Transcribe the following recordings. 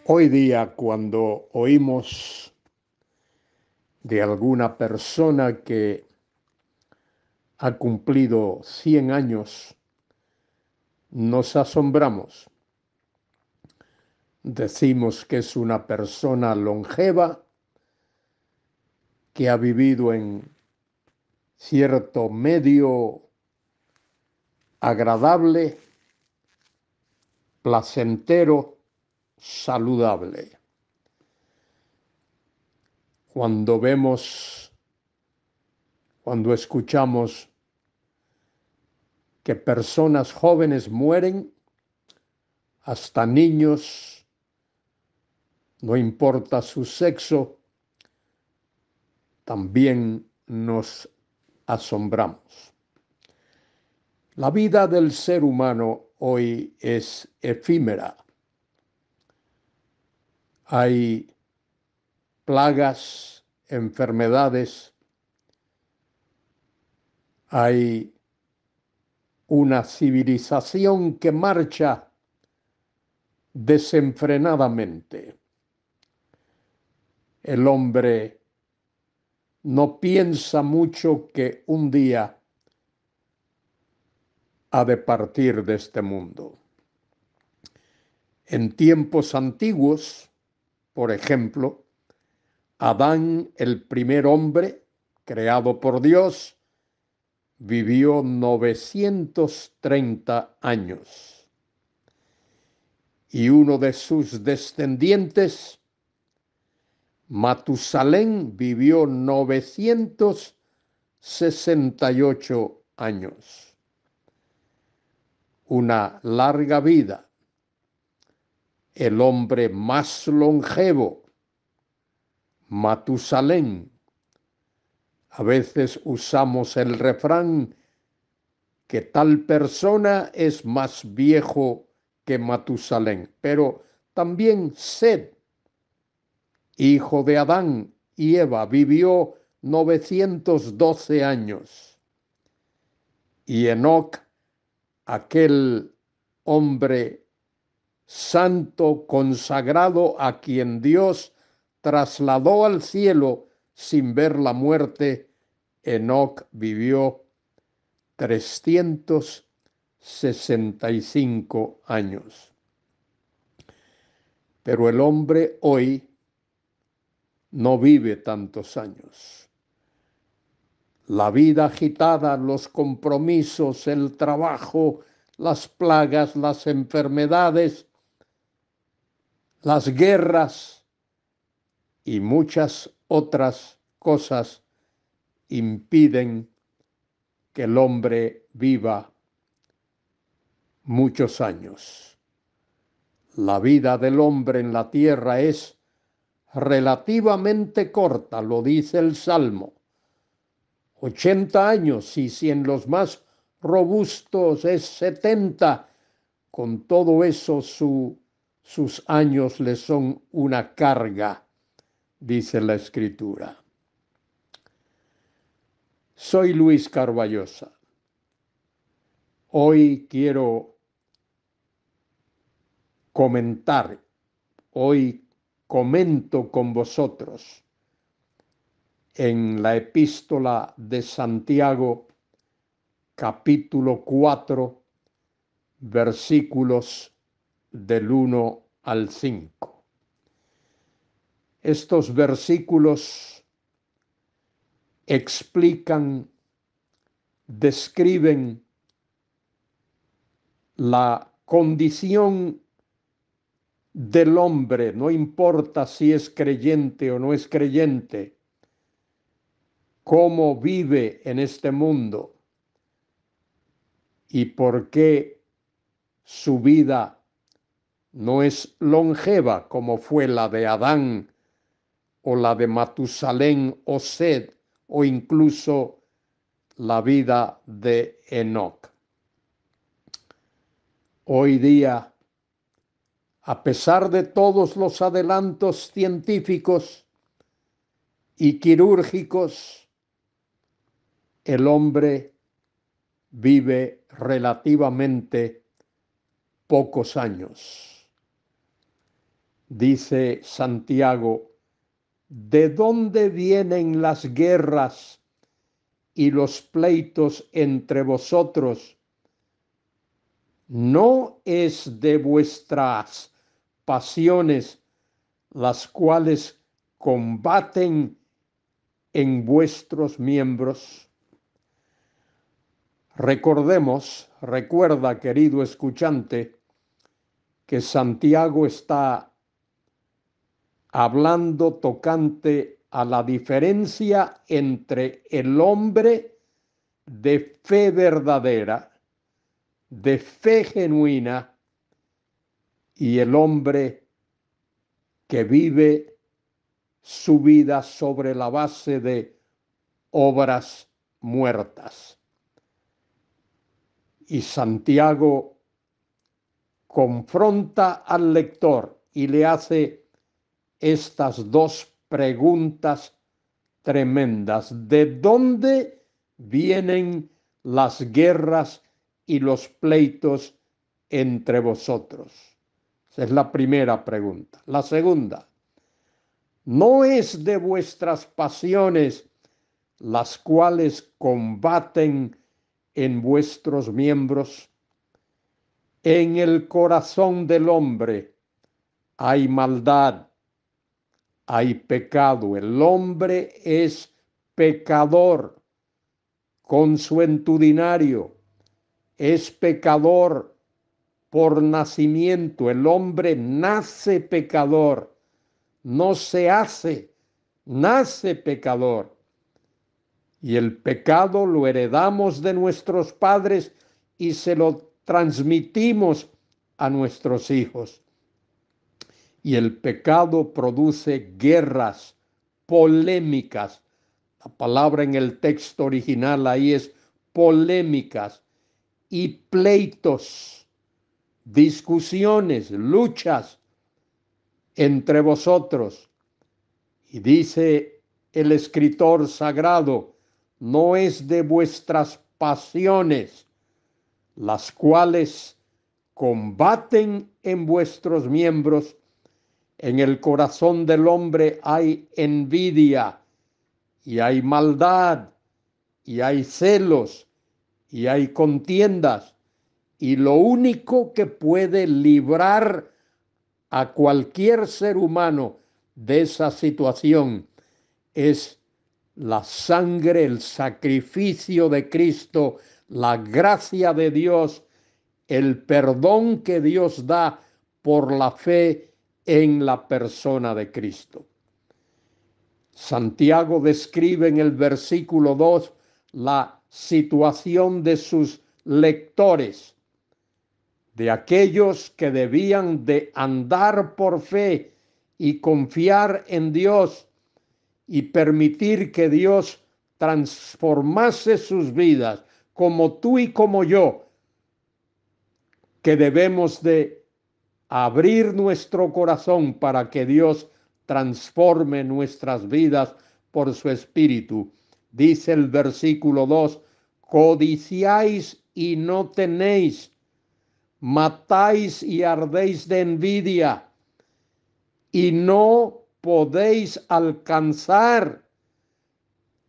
Hoy día, cuando oímos de alguna persona que ha cumplido 100 años, nos asombramos. Decimos que es una persona longeva, que ha vivido en cierto medio agradable, placentero, saludable. Cuando escuchamos que personas jóvenes mueren, hasta niños, no importa su sexo, también nos asombramos. La vida del ser humano hoy es efímera. Hay plagas, enfermedades, hay una civilización que marcha desenfrenadamente. El hombre no piensa mucho que un día ha de partir de este mundo. En tiempos antiguos, por ejemplo, Adán, el primer hombre creado por Dios, vivió 930 años. Y uno de sus descendientes, Matusalén, vivió 968 años. Una larga vida. El hombre más longevo, Matusalén. A veces usamos el refrán que tal persona es más viejo que Matusalén, pero también Sed, hijo de Adán y Eva, vivió 912 años. Y Enoc, aquel hombre santo, consagrado, a quien Dios trasladó al cielo sin ver la muerte, Enoc vivió 365 años. Pero el hombre hoy no vive tantos años. La vida agitada, los compromisos, el trabajo, las plagas, las enfermedades, las guerras y muchas otras cosas impiden que el hombre viva muchos años. La vida del hombre en la tierra es relativamente corta, lo dice el Salmo. 80 años, y si en los más robustos es 70, con todo eso sus años le son una carga, dice la Escritura. Soy Luis Carballosa. Hoy quiero comentar, hoy comento con vosotros en la epístola de Santiago, capítulo 4, versículos del 1 al 5. Estos versículos explican, describen la condición del hombre, no importa si es creyente o no es creyente, cómo vive en este mundo y por qué su vida no es longeva como fue la de Adán o la de Matusalén o Sed o incluso la vida de Enoc. Hoy día, a pesar de todos los adelantos científicos y quirúrgicos, el hombre vive relativamente pocos años. Dice Santiago, ¿de dónde vienen las guerras y los pleitos entre vosotros? ¿No es de vuestras pasiones las cuales combaten en vuestros miembros? Recuerda, querido escuchante, que Santiago está hablando tocante a la diferencia entre el hombre de fe verdadera, de fe genuina, y el hombre que vive su vida sobre la base de obras muertas. Y Santiago confronta al lector y le hace estas dos preguntas tremendas. ¿De dónde vienen las guerras y los pleitos entre vosotros? Esa es la primera pregunta. La segunda, ¿no es de vuestras pasiones las cuales combaten en vuestros miembros? En el corazón del hombre hay maldad, hay pecado. El hombre es pecador consuetudinario, es pecador por nacimiento. El hombre nace pecador, no se hace, nace pecador. Y el pecado lo heredamos de nuestros padres y se lo transmitimos a nuestros hijos. Y el pecado produce guerras, polémicas. La palabra en el texto original ahí es polémicas y pleitos, discusiones, luchas entre vosotros. Y dice el escritor sagrado, no es de vuestras pasiones, las cuales combaten en vuestros miembros. En el corazón del hombre hay envidia y hay maldad y hay celos y hay contiendas. Y lo único que puede librar a cualquier ser humano de esa situación es la sangre, el sacrificio de Cristo, la gracia de Dios, el perdón que Dios da por la fe en la persona de Cristo. Santiago describe en el versículo 2 la situación de sus lectores, de aquellos que debían de andar por fe y confiar en Dios y permitir que Dios transformase sus vidas, como tú y como yo, que debemos de abrir nuestro corazón para que Dios transforme nuestras vidas por su Espíritu. Dice el versículo 2, codiciáis y no tenéis, matáis y ardéis de envidia y no podéis alcanzar,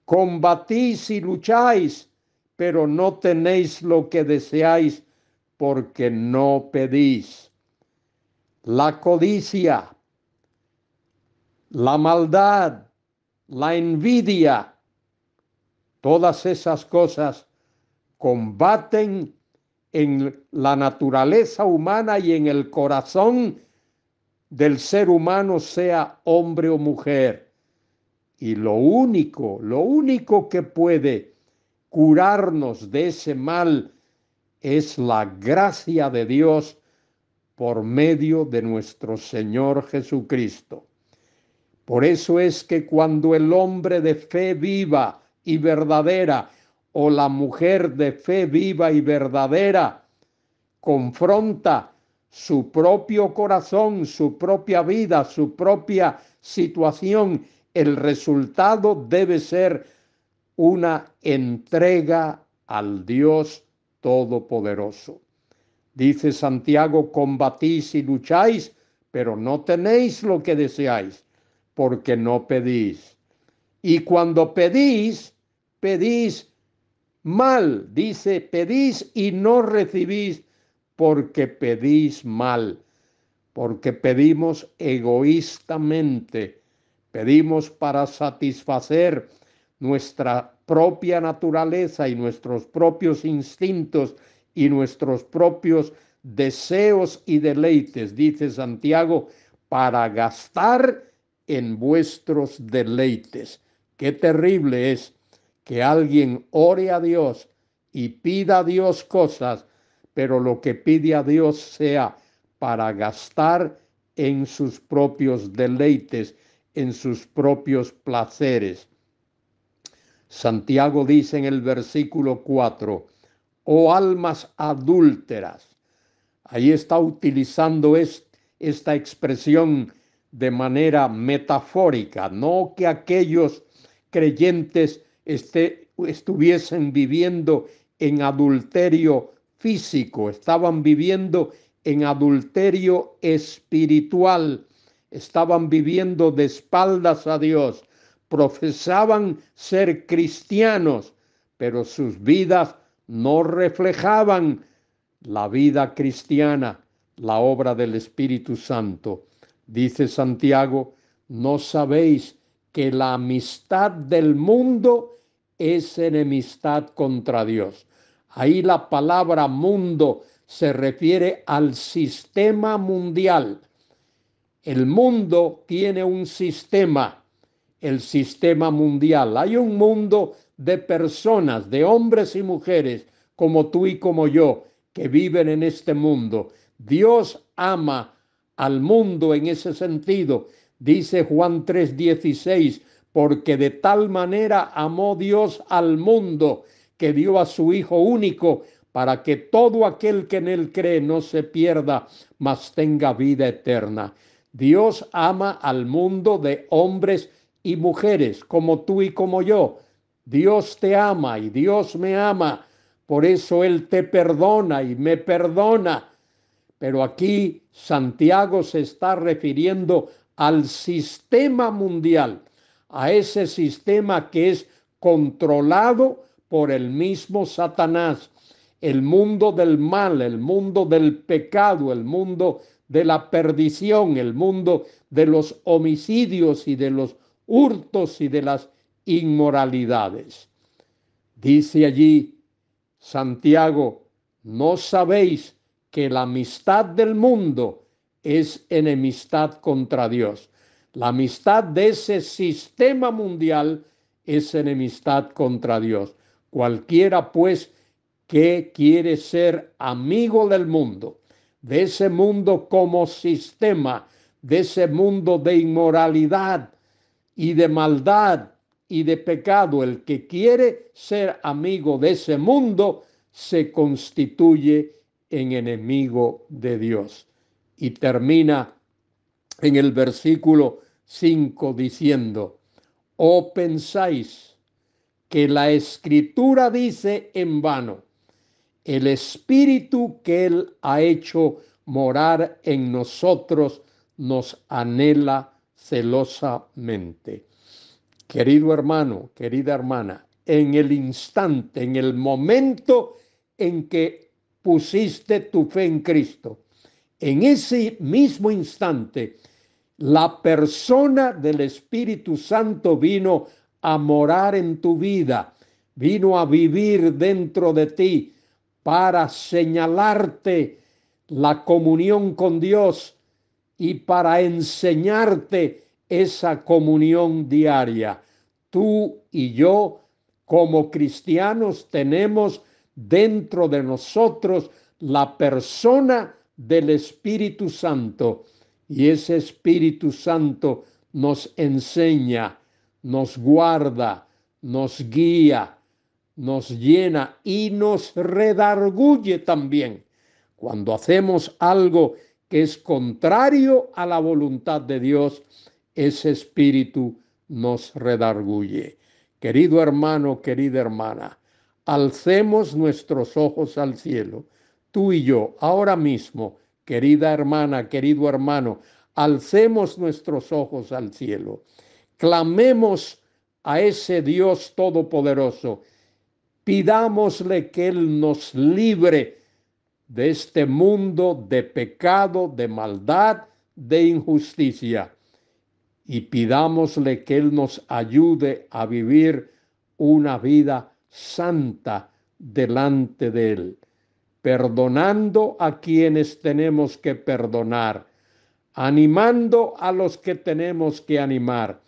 combatís y lucháis, pero no tenéis lo que deseáis porque no pedís. La codicia, la maldad, la envidia, todas esas cosas combaten en la naturaleza humana y en el corazón del ser humano, sea hombre o mujer. Y lo único que puede curarnos de ese mal es la gracia de Dios por medio de nuestro Señor Jesucristo. Por eso es que cuando el hombre de fe viva y verdadera o la mujer de fe viva y verdadera confronta su propio corazón, su propia vida, su propia situación, el resultado debe ser una entrega al Dios Todopoderoso. Dice Santiago, combatís y lucháis, pero no tenéis lo que deseáis, porque no pedís. Y cuando pedís, pedís mal. Dice, pedís y no recibís, porque pedís mal, porque pedimos egoístamente, pedimos para satisfacer nuestra propia naturaleza y nuestros propios instintos y nuestros propios deseos y deleites, dice Santiago, para gastar en vuestros deleites. Qué terrible es que alguien ore a Dios y pida a Dios cosas, pero lo que pide a Dios sea para gastar en sus propios deleites, en sus propios placeres. Santiago dice en el versículo 4, oh almas adúlteras. Ahí está utilizando esta expresión de manera metafórica, no que aquellos creyentes estuviesen viviendo en adulterio físico, estaban viviendo en adulterio espiritual, estaban viviendo de espaldas a Dios, profesaban ser cristianos, pero sus vidas no reflejaban la vida cristiana, la obra del Espíritu Santo. Dice Santiago, ¿no sabéis que la amistad del mundo es enemistad contra Dios? Ahí la palabra mundo se refiere al sistema mundial. El mundo tiene un sistema, el sistema mundial. Hay un mundo de personas, de hombres y mujeres, como tú y como yo, que viven en este mundo. Dios ama al mundo en ese sentido. Dice Juan 3:16, porque de tal manera amó Dios al mundo que dio a su Hijo único para que todo aquel que en él cree no se pierda, mas tenga vida eterna. Dios ama al mundo de hombres y mujeres como tú y como yo. Dios te ama y Dios me ama. Por eso Él te perdona y me perdona. Pero aquí Santiago se está refiriendo al sistema mundial, a ese sistema que es controlado por el mismo Satanás, el mundo del mal, el mundo del pecado, el mundo de la perdición, el mundo de los homicidios y de los hurtos y de las inmoralidades. Dice allí Santiago, ¿no sabéis que la amistad del mundo es enemistad contra Dios? La amistad de ese sistema mundial es enemistad contra Dios. Cualquiera, pues, que quiere ser amigo del mundo, de ese mundo como sistema, de ese mundo de inmoralidad y de maldad y de pecado, el que quiere ser amigo de ese mundo se constituye en enemigo de Dios. Y termina en el versículo 5 diciendo, ¿o pensáis que la Escritura dice en vano, el Espíritu que Él ha hecho morar en nosotros nos anhela celosamente? Querido hermano, querida hermana, en el instante, en el momento en que pusiste tu fe en Cristo, en ese mismo instante, la persona del Espíritu Santo vino a morar en tu vida, vino a vivir dentro de ti para señalarte la comunión con Dios y para enseñarte esa comunión diaria. Tú y yo, como cristianos, tenemos dentro de nosotros la persona del Espíritu Santo, y ese Espíritu Santo nos enseña, nos guarda, nos guía, nos llena y nos redarguye también. Cuando hacemos algo que es contrario a la voluntad de Dios, ese Espíritu nos redarguye. Querido hermano, querida hermana, alcemos nuestros ojos al cielo, tú y yo, ahora mismo, querida hermana, querido hermano, alcemos nuestros ojos al cielo, clamemos a ese Dios todopoderoso, pidámosle que Él nos libre de este mundo de pecado, de maldad, de injusticia, y pidámosle que Él nos ayude a vivir una vida santa delante de Él, perdonando a quienes tenemos que perdonar, animando a los que tenemos que animar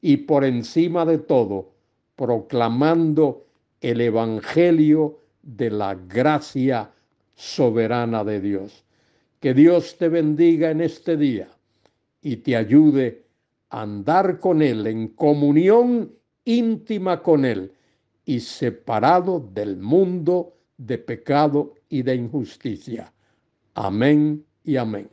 y por encima de todo, proclamando el evangelio de la gracia soberana de Dios. Que Dios te bendiga en este día y te ayude a andar con Él en comunión íntima con Él y separado del mundo de pecado y de injusticia. Amén y amén.